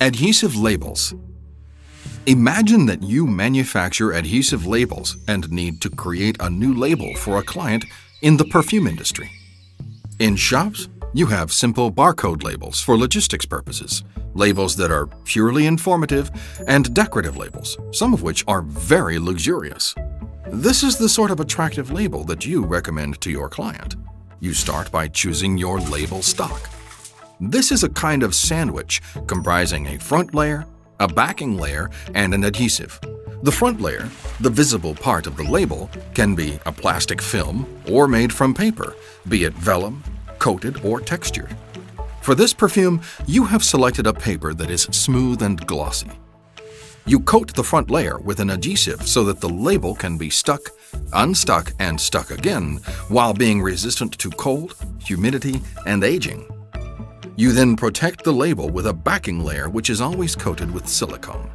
Adhesive labels. Imagine that you manufacture adhesive labels and need to create a new label for a client in the perfume industry. In shops, you have simple barcode labels for logistics purposes, labels that are purely informative, and decorative labels, some of which are very luxurious. This is the sort of attractive label that you recommend to your client. You start by choosing your label stock. This is a kind of sandwich comprising a front layer, a backing layer, and an adhesive. The front layer, the visible part of the label, can be a plastic film or made from paper, be it vellum, coated, or textured. For this perfume, you have selected a paper that is smooth and glossy. You coat the front layer with an adhesive so that the label can be stuck, unstuck, and stuck again while being resistant to cold, humidity, and aging. You then protect the label with a backing layer which is always coated with silicone.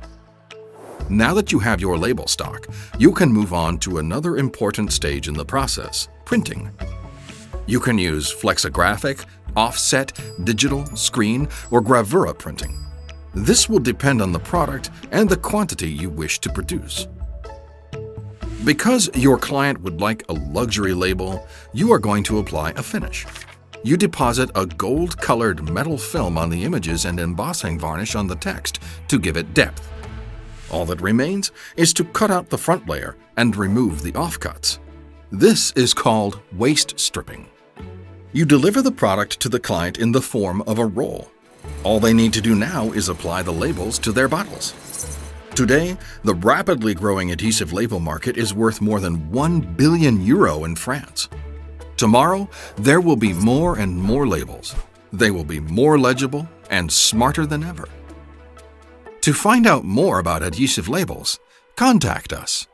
Now that you have your label stock, you can move on to another important stage in the process, printing. You can use flexographic, offset, digital, screen, or gravure printing. This will depend on the product and the quantity you wish to produce. Because your client would like a luxury label, you are going to apply a finish. You deposit a gold-colored metal film on the images and embossing varnish on the text to give it depth. All that remains is to cut out the front layer and remove the offcuts. This is called waste stripping. You deliver the product to the client in the form of a roll. All they need to do now is apply the labels to their bottles. Today, the rapidly growing adhesive label market is worth more than €1 billion in France. Tomorrow, there will be more and more labels. They will be more legible and smarter than ever. To find out more about adhesive labels, contact us.